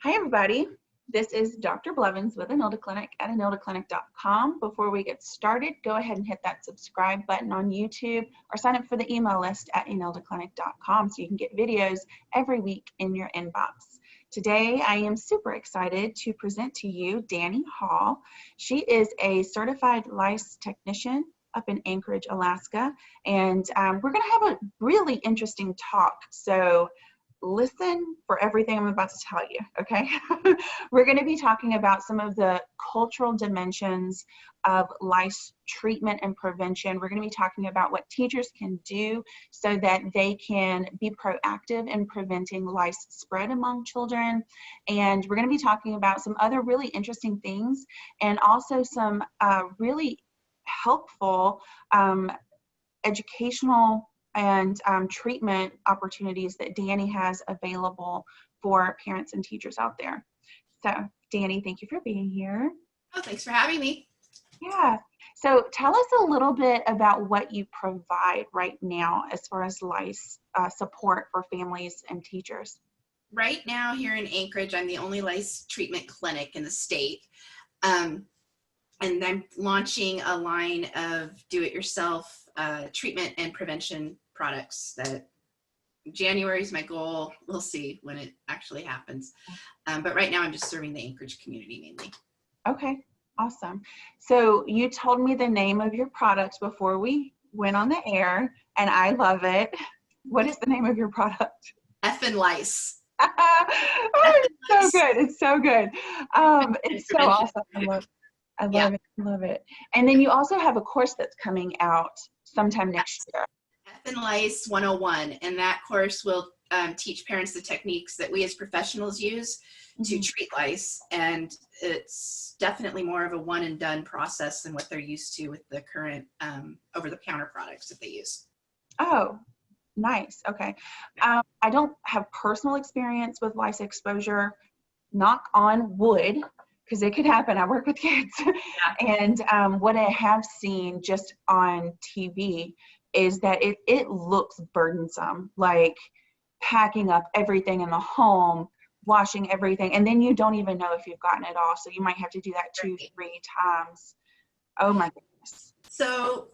Hi, everybody. This is Dr. Blevins with Anilda Clinic at anildaclinic.com. Before we get started, go ahead and hit that subscribe button on YouTube or sign up for the email list at anildaclinic.com so you can get videos every week in your inbox. Today, I am super excited to present to you Danni Hall. She is a Certified Lice Technician up in Anchorage, Alaska, and we're going to have a really interesting talk. So listen for everything I'm about to tell you, okay? We're going to be talking about some of the cultural dimensions of lice treatment and prevention. We're going to be talking about what teachers can do so that they can be proactive in preventing lice spread among children. And we're going to be talking about some other really interesting things and also some really helpful educational and treatment opportunities that Danni has available for parents and teachers out there. So, Danni, thank you for being here. Oh, thanks for having me. Yeah. So, tell us a little bit about what you provide right now as far as lice support for families and teachers. Right now here in Anchorage, I'm the only lice treatment clinic in the state. And I'm launching a line of do-it-yourself treatment and prevention products. That January is my goal. We'll see when it actually happens. But right now I'm just serving the Anchorage community mainly. Okay, awesome. So you told me the name of your product before we went on the air, and I love it. What is the name of your product? Effin Lice. Oh, it's so good. It's so good. It's so awesome. I love it. And then you also have a course that's coming out sometime next year. Effin Lice 101, and that course will teach parents the techniques that we as professionals use to treat lice, and it's definitely more of a one and done process than what they're used to with the current over-the-counter products that they use. Oh, nice. Okay. I don't have personal experience with lice exposure, knock on wood, because it could happen. I work with kids. And what I have seen just on TV is that it looks burdensome, like packing up everything in the home, washing everything, and then you don't even know if you've gotten it off. So you might have to do that 2-3 times. Oh my goodness. So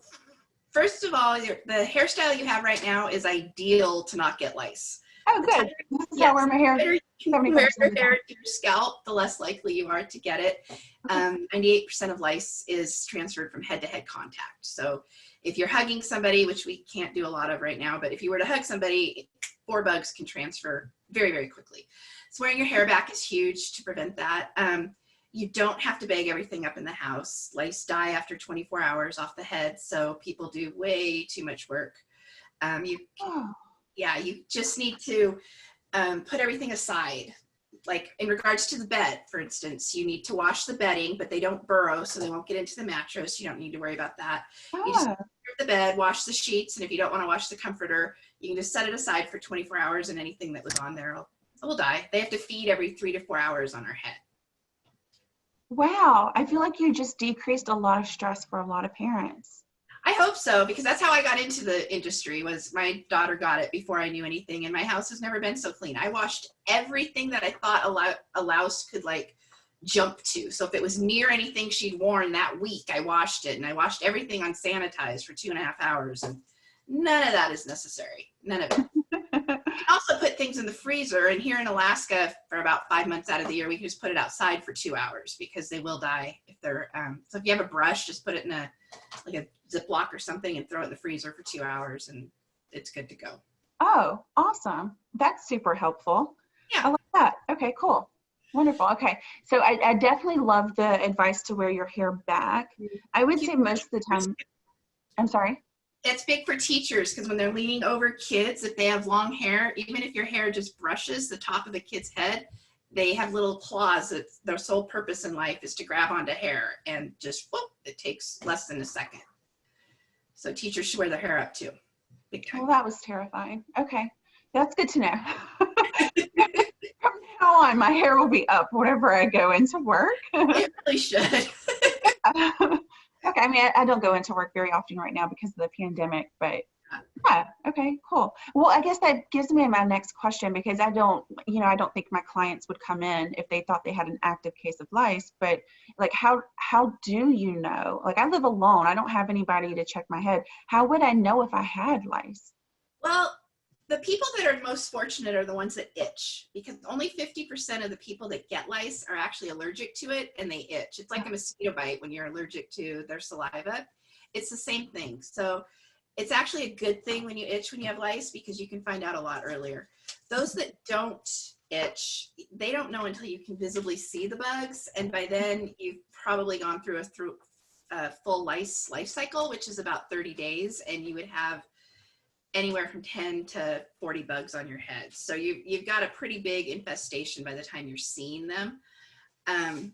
first of all, the hairstyle you have right now is ideal to not get lice. Oh, good. This is how I wear my hair. The more you wear your hair to your scalp, the less likely you are to get it. 98% of lice is transferred from head-to-head contact. So if you're hugging somebody, which we can't do a lot of right now, but if you were to hug somebody, 4 bugs can transfer very, very quickly. So wearing your hair back is huge to prevent that. You don't have to bag everything up in the house. Lice die after 24 hours off the head, so people do way too much work. You just need to put everything aside. Like in regards to the bed, for instance, you need to wash the bedding, but they don't burrow, so they won't get into the mattress. You don't need to worry about that. You just clear the bed, wash the sheets, and if you don't want to wash the comforter, you can just set it aside for 24 hours, and anything that was on there will die. They have to feed every 3 to 4 hours on our head. Wow, I feel like you just decreased a lot of stress for a lot of parents. I hope so, because that's how I got into the industry. Was my daughter got it before I knew anything, and my house has never been so clean. I washed everything that I thought a louse could like jump to. So if it was near anything she'd worn that week, I washed it, and I washed everything unsanitized for 2.5 hours, and none of that is necessary. None of it. I also put things in the freezer, and here in Alaska, for about 5 months out of the year, we can just put it outside for 2 hours because they will die if they're. So if you have a brush, just put it in a Ziploc or something and throw it in the freezer for 2 hours, and it's good to go. Oh, awesome! That's super helpful. Yeah, I like that. Okay, cool, wonderful. Okay, so I definitely love the advice to wear your hair back. I would say most of the time. I'm sorry. It's big for teachers because when they're leaning over kids, if they have long hair, even if your hair just brushes the top of the kid's head, they have little claws that their sole purpose in life is to grab onto hair, and just whoop, it takes less than a second. So teachers should wear their hair up too. Big time. Well, that was terrifying. Okay, that's good to know. From now on, my hair will be up whenever I go into work. It really should. Okay, I mean, I don't go into work very often right now because of the pandemic, but Yeah. Okay, cool. Well, I guess that gives me my next question, because I don't think my clients would come in if they thought they had an active case of lice, but like, how do you know? Like, I live alone. I don't have anybody to check my head. How would I know if I had lice? Well, the people that are most fortunate are the ones that itch, because only 50% of the people that get lice are actually allergic to it, and they itch. It's like a mosquito bite when you're allergic to their saliva. It's the same thing. So it's actually a good thing when you itch when you have lice, because you can find out a lot earlier. Those that don't itch, they don't know until you can visibly see the bugs, and by then you've probably gone through a full lice life cycle, which is about 30 days, and you would have anywhere from 10 to 40 bugs on your head. So you've got a pretty big infestation by the time you're seeing them. I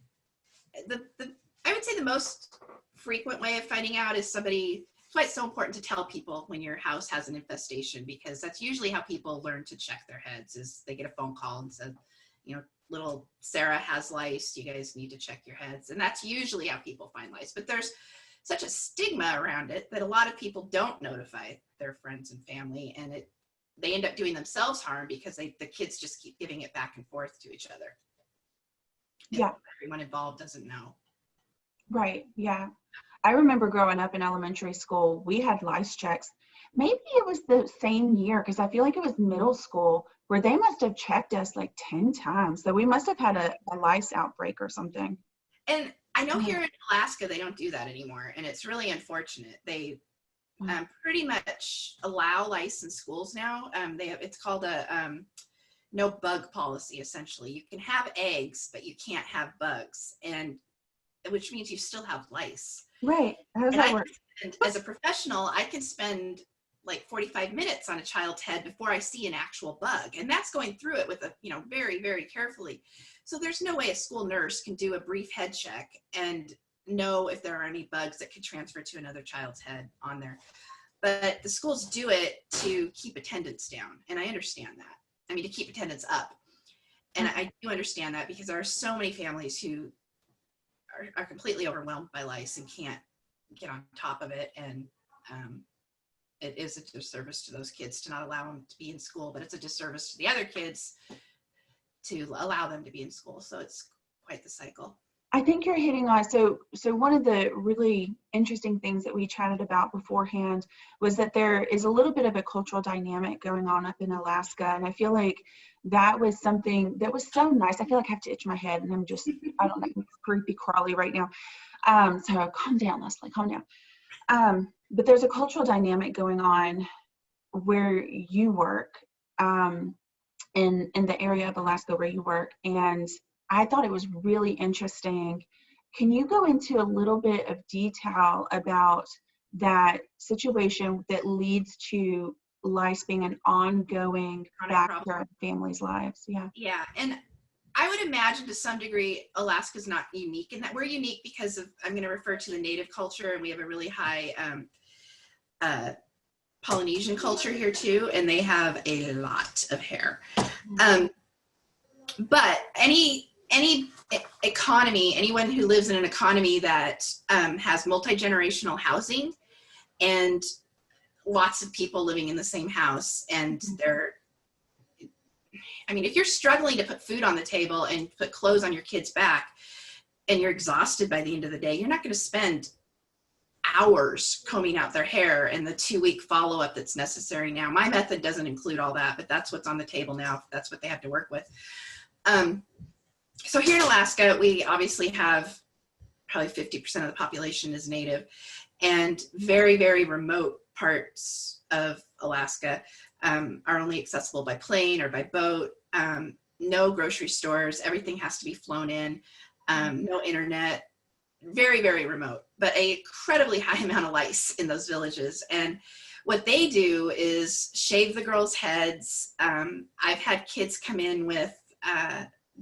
would say the most frequent way of finding out is that's why it's so important to tell people when your house has an infestation, because that's usually how people learn to check their heads, is they get a phone call and said, little Sarah has lice, you guys need to check your heads. And that's usually how people find lice. But there's such a stigma around it that a lot of people don't notify their friends and family, and they end up doing themselves harm, because the kids just keep giving it back and forth to each other. Yeah. Everyone involved doesn't know. Right. Yeah. I remember growing up in elementary school, we had lice checks. Maybe it was the same year, because I feel like it was middle school, where they must have checked us like 10 times. So we must have had a lice outbreak or something. And I know here in Alaska, they don't do that anymore, and it's really unfortunate. They pretty much allow lice in schools now. It's called a no bug policy, essentially. You can have eggs, but you can't have bugs, and which means you still have lice. Right. How does that work? As a professional, I can spend like 45 minutes on a child's head before I see an actual bug, and that's going through it with very, very carefully. So there's no way a school nurse can do a brief head check and know if there are any bugs that could transfer to another child's head on there. But the schools do it to keep attendance down, and I understand that. I mean, to keep attendance up. And I do understand that, because there are so many families who are completely overwhelmed by lice and can't get on top of it. And it is a disservice to those kids to not allow them to be in school, but it's a disservice to the other kids to allow them to be in school. So it's quite the cycle. I think you're hitting on, so one of the really interesting things that we chatted about beforehand was that there is a little bit of a cultural dynamic going on up in Alaska. And I feel like that was something that was so nice. I feel like I have to itch my head, and I don't know, I'm creepy crawly right now. So calm down, Leslie, calm down. But there's a cultural dynamic going on where you work, in the area of Alaska where you work. And I thought it was really interesting. Can you go into a little bit of detail about that situation that leads to lice being an ongoing factor in families' lives? Yeah. And I would imagine to some degree, Alaska's not unique in that. We're unique because I'm going to refer to the native culture, and we have a really high Polynesian culture here too, and they have a lot of hair. But any economy, anyone who lives in an economy that has multi-generational housing and lots of people living in the same house, and if you're struggling to put food on the table and put clothes on your kids' back, and you're exhausted by the end of the day, you're not going to spend hours combing out their hair and the 2-week follow-up that's necessary now. My method doesn't include all that, but that's what's on the table now. That's what they have to work with. So here in Alaska, we obviously have probably 50% of the population is native, and very, very remote parts of Alaska are only accessible by plane or by boat. No grocery stores. Everything has to be flown in. No internet. Very, very remote, but an incredibly high amount of lice in those villages. And what they do is shave the girls' heads. I've had kids come in with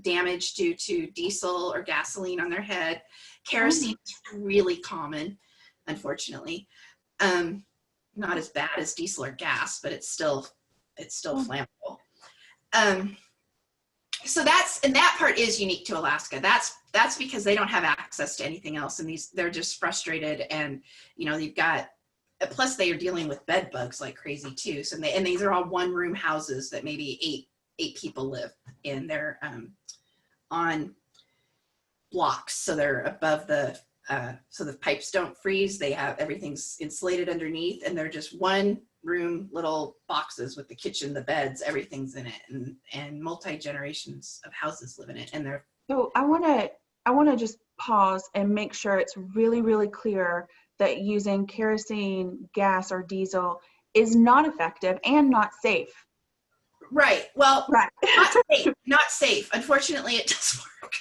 damage due to diesel or gasoline on their head. Kerosene is really common, unfortunately. Not as bad as diesel or gas, but it's still flammable. So that part is unique to Alaska. That's because they don't have access to anything else, and they're just frustrated. And you've got plus they are dealing with bed bugs like crazy too. So and these are all one room houses that maybe eight people live in. They're on blocks, so they're above the so the pipes don't freeze. They have everything's insulated underneath, and they're just one room little boxes with the kitchen, the beds, everything's in it, and multi-generations of houses live in it. And they're So I want to just pause and make sure it's really, really clear that using kerosene, gas, or diesel is not effective and not safe. right. Well, Right. not safe. Not safe. Unfortunately, it does work.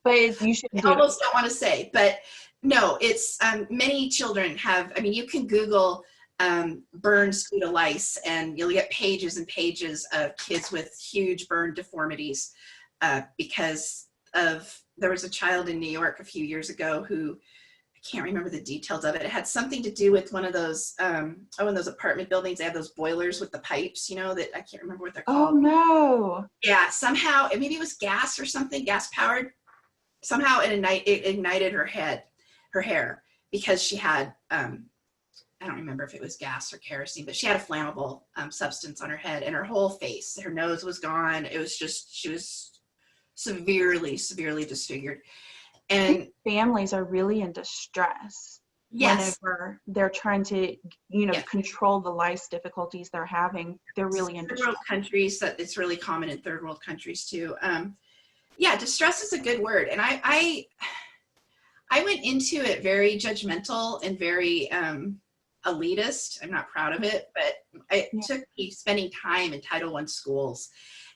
But you shouldn't I do almost don't want to say, but no, it's many children have. I mean, you can Google burns due to lice, and you'll get pages and pages of kids with huge burn deformities because of there was a child in New York a few years ago who I can't remember the details of it. It had something to do with one of those in those apartment buildings they have those boilers with the pipes, you know, that I can't remember what they're called. Oh no. Yeah, somehow maybe it was gas or something, gas powered. Somehow it ignited her hair because she had I don't remember if it was gas or kerosene, but she had a flammable substance on her head, and her whole face, her nose was gone. It was just, she was severely disfigured. And families are really in distress yes, whenever they're trying to, control the lice difficulties they're having. They're really in third distress. world countries, that it's really common in third world countries too. Yeah, distress is a good word. And I went into it very judgmental and very elitist. I'm not proud of it, but it took me spending time in Title I schools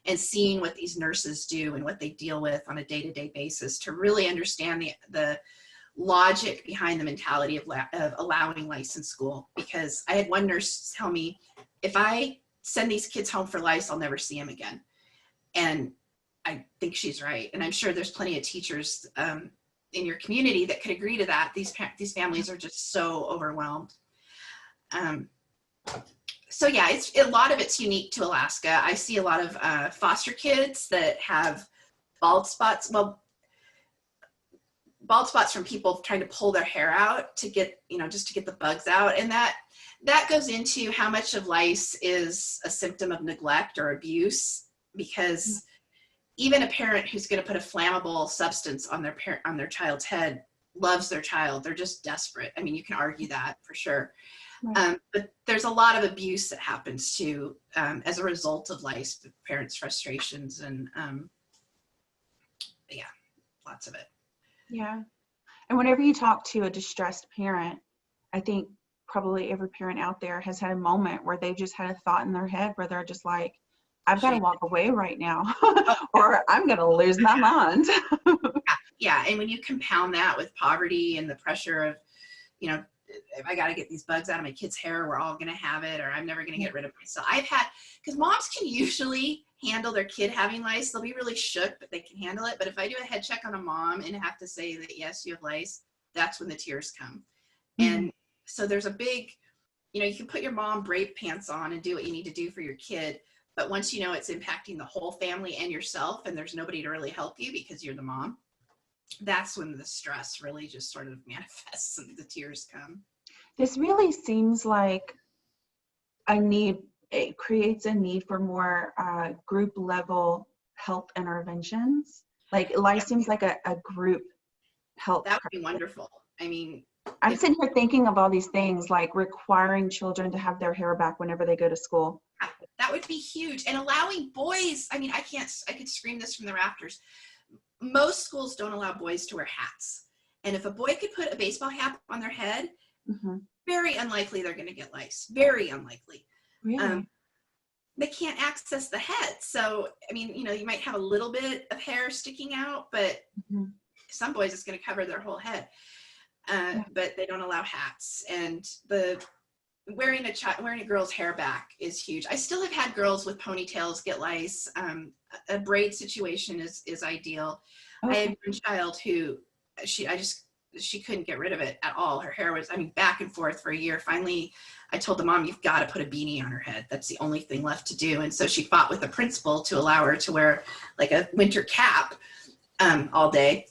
and seeing what these nurses do and what they deal with on a day-to-day basis to really understand the logic behind the mentality of allowing lice in school. Because I had one nurse tell me, if I send these kids home for lice, I'll never see them again. And I think she's right. And I'm sure there's plenty of teachers in your community that could agree to that. These families are just so overwhelmed. So yeah, a lot of it's unique to Alaska. I see a lot of foster kids that have bald spots. Well, bald spots from people trying to pull their hair out to get, just to get the bugs out. And that goes into how much of lice is a symptom of neglect or abuse, because even a parent who's going to put a flammable substance on their child's head loves their child. They're just desperate. I mean, you can argue that for sure. Right. But there's a lot of abuse that happens too as a result of lice, parents' frustrations, and yeah, lots of it. Yeah. And whenever you talk to a distressed parent, I think probably every parent out there has had a moment where they've just had a thought in their head where they're just like, I've got to walk away right now, or I'm going to lose my mind. Yeah. And when you compound that with poverty and the pressure of, if I got to get these bugs out of my kid's hair, we're all going to have it, or I'm never going to get rid of myself. Because moms can usually handle their kid having lice. They'll be really shook, but they can handle it. But if I do a head check on a mom and have to say that, yes, you have lice, that's when the tears come. Mm-hmm. And so there's a big, you can put your mom brave pants on and do what you need to do for your kid. But once it's impacting the whole family and yourself, and there's nobody to really help you because you're the mom, that's when the stress really just sort of manifests and the tears come. This really seems like it creates a need for more group level health interventions. Like lice seems like a group health. That would be wonderful. I mean, I'm sitting here thinking of all these things, like requiring children to have their hair back whenever they go to school. That would be huge. And allowing boys, I mean, I could scream this from the rafters. Most schools don't allow boys to wear hats. And if a boy could put a baseball hat on their head, mm-hmm. very unlikely they're going to get lice. Very unlikely. Really? They can't access the head. So, I mean, you might have a little bit of hair sticking out, but mm-hmm. some boys it's going to cover their whole head. But they don't allow hats. And wearing a girl's hair back is huge. I still have had girls with ponytails get lice. A braid situation is ideal. Okay. I had one child who she couldn't get rid of it at all. Her hair was, back and forth for a year. Finally, I told the mom, you've got to put a beanie on her head. That's the only thing left to do. And so she fought with the principal to allow her to wear like a winter cap all day.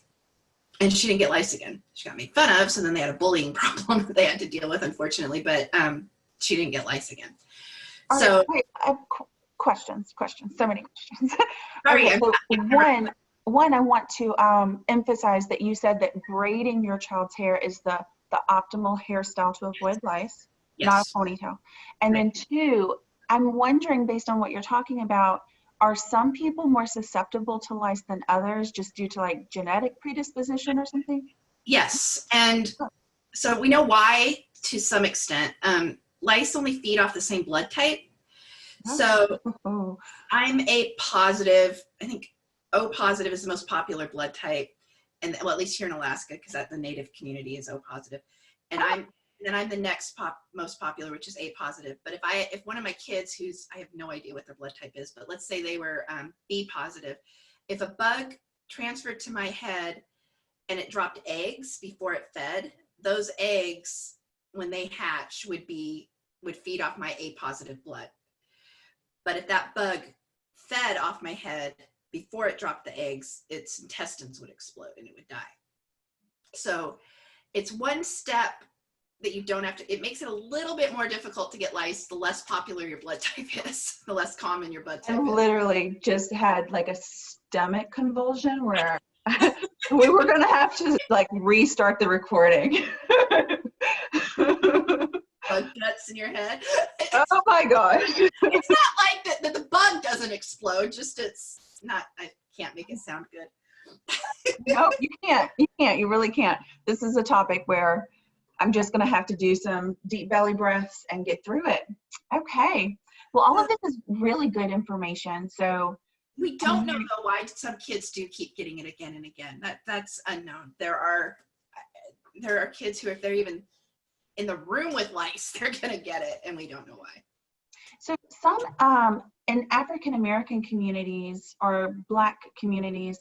and she didn't get lice again. She got made fun of, so then they had a bullying problem that they had to deal with, unfortunately, but she didn't get lice again. All So right, wait, I have questions, so many questions. sorry, Okay, so one, I want to emphasize that you said that braiding your child's hair is the optimal hairstyle to avoid lice, not yes. a ponytail. And then two, I'm wondering, based on what you're talking about, are some people more susceptible to lice than others just due to like genetic predisposition or something? Yes, and so we know why to some extent. Lice only feed off the same blood type. So I'm A positive. I think O positive is the most popular blood type, and well, at least here in Alaska, because the native community is O positive, and I'm the next most popular, which is A positive. But if one of my kids, I have no idea what their blood type is, but let's say they were B positive, if a bug transferred to my head and it dropped eggs before it fed, those eggs, when they hatch, would feed off my A positive blood. But if that bug fed off my head before it dropped the eggs, its intestines would explode and it would die. So it's one step that you don't have to, it makes it a little bit more difficult to get lice the less popular your blood type is, the less common your blood type is. I literally just had like a stomach convulsion where we were going to have to like restart the recording. Bug guts in your head. Oh my gosh. It's not like that the bug doesn't explode, just it's not, I can't make it sound good. No, you can't. You really can't. This is a topic where I'm just going to have to do some deep belly breaths and get through it. Okay. Well, all of this is really good information. So we don't know though why some kids do keep getting it again and again. That's unknown. There are kids who, if they're even in the room with lice, they're going to get it, and we don't know why. So some in African American communities or Black communities,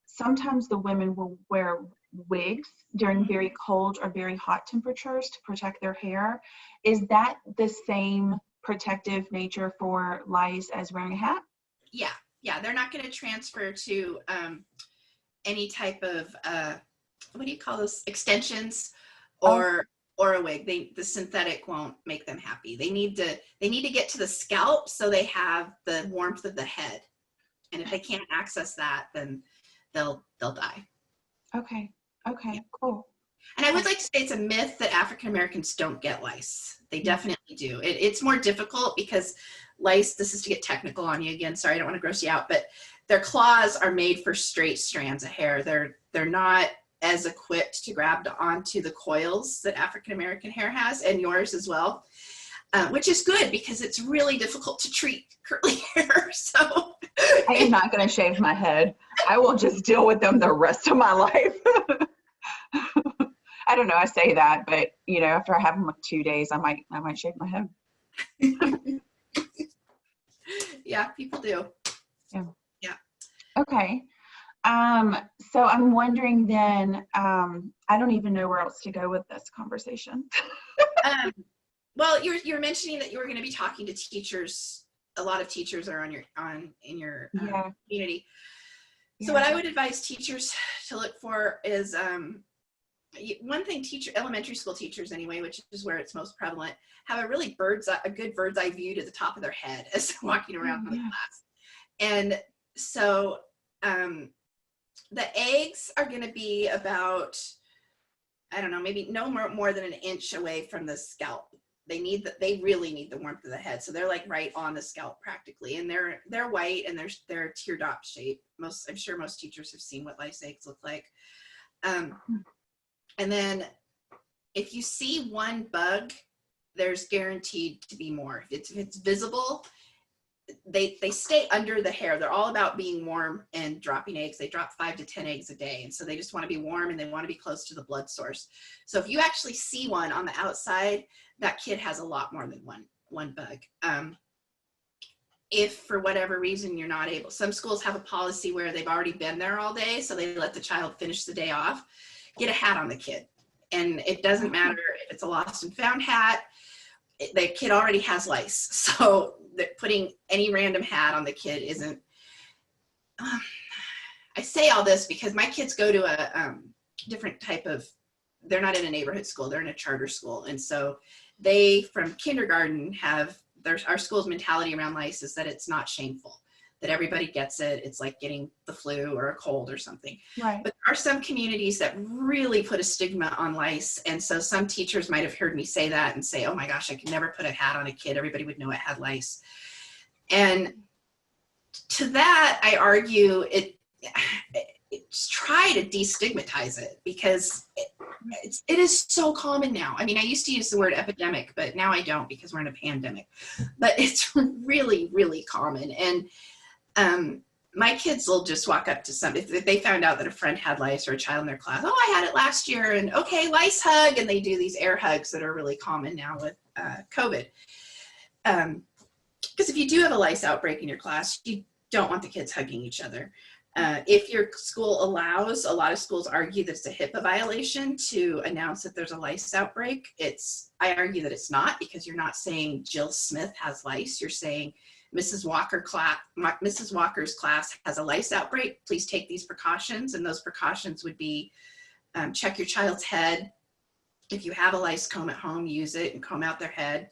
sometimes the women will wear wigs during very cold or very hot temperatures to protect their hair. Is that the same protective nature for lice as wearing a hat? Yeah, they're not going to transfer to any type of what do you call those, extensions or a wig. The synthetic won't make them happy. They need to get to the scalp so they have the warmth of the head, and if they can't access that, then they'll die. Okay, Yeah. cool. And I would like to say it's a myth that African Americans don't get lice. They definitely do. It's more difficult because lice, this is to get technical on you again, sorry, I don't want to gross you out, but their claws are made for straight strands of hair. They're not as equipped to grab onto the coils that African American hair has, and yours as well, which is good because it's really difficult to treat curly hair. So I am not going to shave my head. I will just deal with them the rest of my life. I don't know, I say that, but you know, after I have them like 2 days, I might shave my head. Yeah, people do. Yeah. Okay. So I'm wondering then, I don't even know where else to go with this conversation. Well, you're mentioning that you were going to be talking to teachers. A lot of teachers are in your community. So what I would advise teachers to look for is one thing, elementary school teachers anyway, which is where it's most prevalent, have a really good bird's eye view to the top of their head as they're walking around the class. And so the eggs are going to be about, I don't know, maybe no more than an inch away from the scalp. They really need the warmth of the head. So they're like right on the scalp practically. And they're white and they're teardrop shape. I'm sure most teachers have seen what lice eggs look like. And then if you see one bug, there's guaranteed to be more. If it's visible, they stay under the hair. They're all about being warm and dropping eggs. They drop 5 to 10 eggs a day. And so they just want to be warm and they want to be close to the blood source. So if you actually see one on the outside, that kid has a lot more than one bug. If for whatever reason you're not able, some schools have a policy where they've already been there all day, so they let the child finish the day off. Get a hat on the kid. And it doesn't matter if it's a lost and found hat, the kid already has lice. So putting any random hat on the kid isn't, I say say all this because my kids go to a different type of, they're not in a neighborhood school, they're in a charter school. And so they, from kindergarten, have our school's mentality around lice is that it's not shameful, that everybody gets it. It's like getting the flu or a cold or something. Right. But there are some communities that really put a stigma on lice. And so some teachers might have heard me say that and say, oh my gosh, I could never put a hat on a kid. Everybody would know it had lice. And to that, I argue it's try to destigmatize it, because it is so common now. I mean, I used to use the word epidemic, but now I don't because we're in a pandemic. But it's really, really common. And my kids will just walk up to if they found out that a friend had lice or a child in their class, oh, I had it last year, and okay, lice hug, and they do these air hugs that are really common now with COVID. Because if you do have a lice outbreak in your class, you don't want the kids hugging each other. If your school allows, a lot of schools argue that it's a HIPAA violation to announce that there's a lice outbreak. I argue that it's not, because you're not saying Jill Smith has lice. You're saying Mrs. Walker's class has a lice outbreak. Please take these precautions. And those precautions would be check your child's head. If you have a lice comb at home, use it and comb out their head,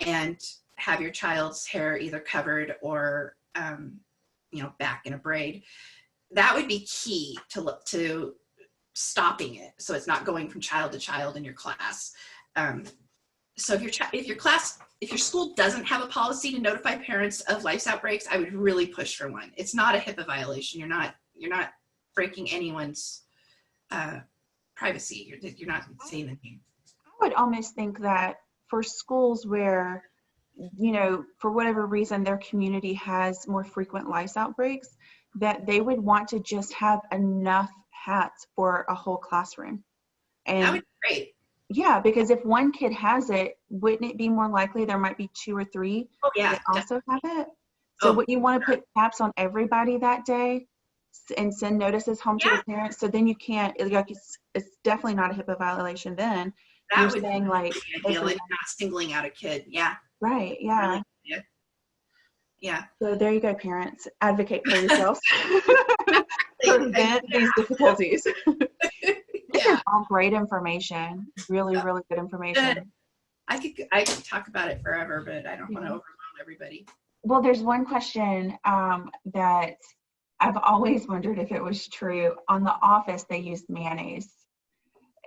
and have your child's hair either covered or back in a braid. That would be key to stopping it, so it's not going from child to child in your class. So if your school doesn't have a policy to notify parents of lice outbreaks, I would really push for one. It's not a HIPAA violation. You're not breaking anyone's privacy. You're not saying anything. I would almost think that for schools where, for whatever reason, their community has more frequent lice outbreaks, that they would want to just have enough hats for a whole classroom. And that would be great. Yeah, because if one kid has it, wouldn't it be more likely there might be 2 or 3 that also have it? So what you want to put caps on everybody that day and send notices home to the parents, so then you can't, it's definitely not a HIPAA violation then. That You're would saying like not singling out a kid. Yeah. Right, yeah. Yeah. So there you go, parents. Advocate for yourselves. Prevent these difficulties. Yeah. All great information. Really, really good information. I could talk about it forever, but I don't want to overwhelm everybody. Well, there's one question that I've always wondered if it was true. On The Office, they used mayonnaise.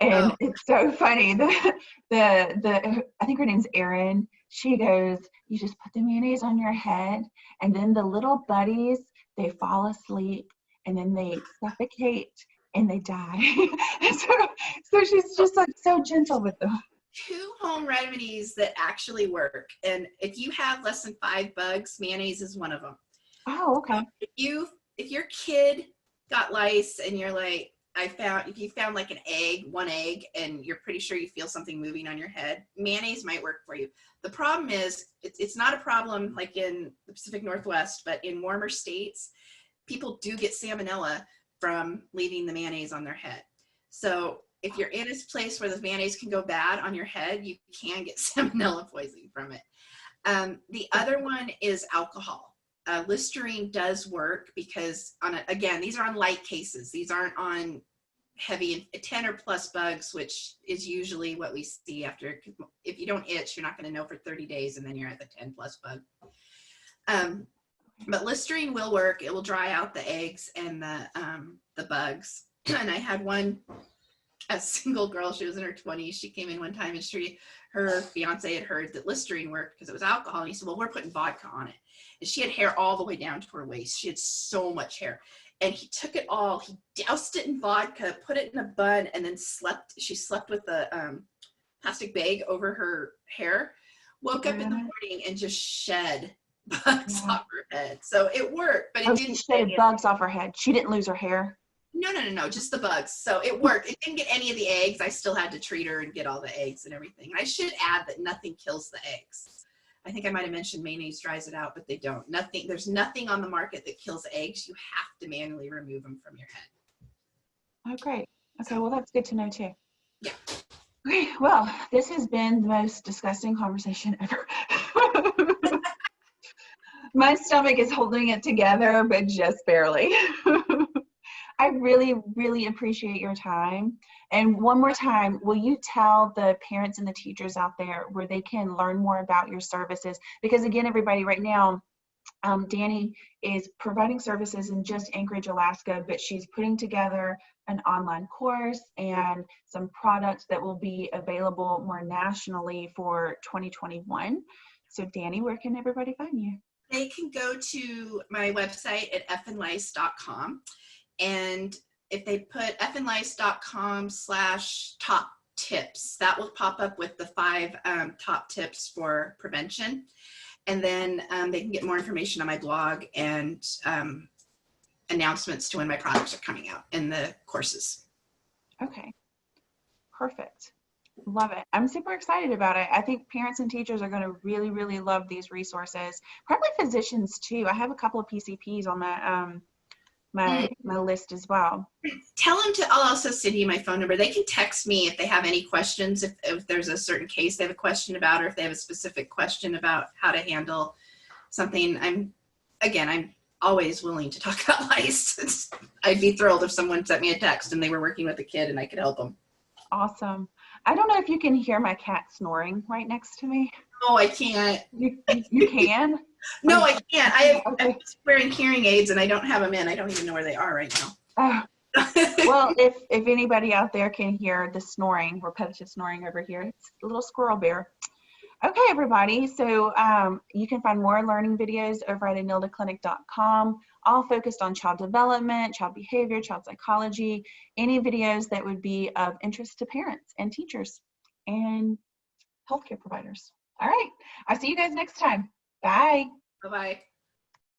And it's so funny. I think her name's Erin. She goes, you just put the mayonnaise on your head, and then the little buddies, they fall asleep, and then they suffocate, and they die. so she's just like so gentle with them. 2 home remedies that actually work. And if you have less than 5 bugs, mayonnaise is one of them. Oh, okay. So if your kid got lice and you're like, if you found like one egg, and you're pretty sure you feel something moving on your head, mayonnaise might work for you. The problem is, it's not a problem like in the Pacific Northwest, but in warmer states, people do get salmonella from leaving the mayonnaise on their head. So if you're in a place where the mayonnaise can go bad on your head, you can get salmonella poisoning from it. The other one is alcohol. Listerine does work because again, these are on light cases. These aren't on heavy 10 or plus bugs, which is usually what we see after. If you don't itch, you're not going to know for 30 days, and then you're at the 10 plus bug. But Listerine will work. It will dry out the eggs and the bugs. And I had a single girl, she was in her 20s. She came in one time, and her fiance had heard that Listerine worked because it was alcohol. And he said, well, we're putting vodka on it. And she had hair all the way down to her waist. She had so much hair. And he took it all, he doused it in vodka, put it in a bun, and then she slept with a plastic bag over her hair, woke up in the morning and just shed bugs off her head. So it worked, but it didn't. She shedded bugs off her head. She didn't lose her hair. No, just the bugs. So it worked. It didn't get any of the eggs. I still had to treat her and get all the eggs and everything. I should add that nothing kills the eggs. I think I might have mentioned mayonnaise dries it out, but they don't. There's nothing on the market that kills eggs. You have to manually remove them from your head. Oh, great. Okay, well, that's good to know too. Yeah. Okay, well, this has been the most disgusting conversation ever. My stomach is holding it together, but just barely. I really, really appreciate your time. And one more time, will you tell the parents and the teachers out there where they can learn more about your services? Because again, everybody, right now, Danni is providing services in just Anchorage, Alaska, but she's putting together an online course and some products that will be available more nationally for 2021. So Danni, where can everybody find you? They can go to my website at effinlice.com, and if they put effinlice.com/top tips, that will pop up with the 5 top tips for prevention. And then they can get more information on my blog and announcements to when my products are coming out in the courses. Okay, perfect. Love it. I'm super excited about it. I think parents and teachers are going to really, really love these resources. Probably physicians too. I have a couple of PCPs on my list as well. Tell them to, I'll also send you my phone number. They can text me if they have any questions, if there's a certain case they have a question about, or if they have a specific question about how to handle something. I'm always willing to talk about lice. I'd be thrilled if someone sent me a text and they were working with a kid and I could help them. Awesome. I don't know if you can hear my cat snoring right next to me. Oh, I can't. You can? No, I can't. I'm wearing hearing aids and I don't have them in. I don't even know where they are right now. Well, if anybody out there can hear the snoring, repetitive snoring over here, it's a little squirrel bear. Okay, everybody. So you can find more learning videos over at anildaclinic.com, all focused on child development, child behavior, child psychology, any videos that would be of interest to parents and teachers and healthcare providers. All right. I'll see you guys next time. Bye. Bye-bye.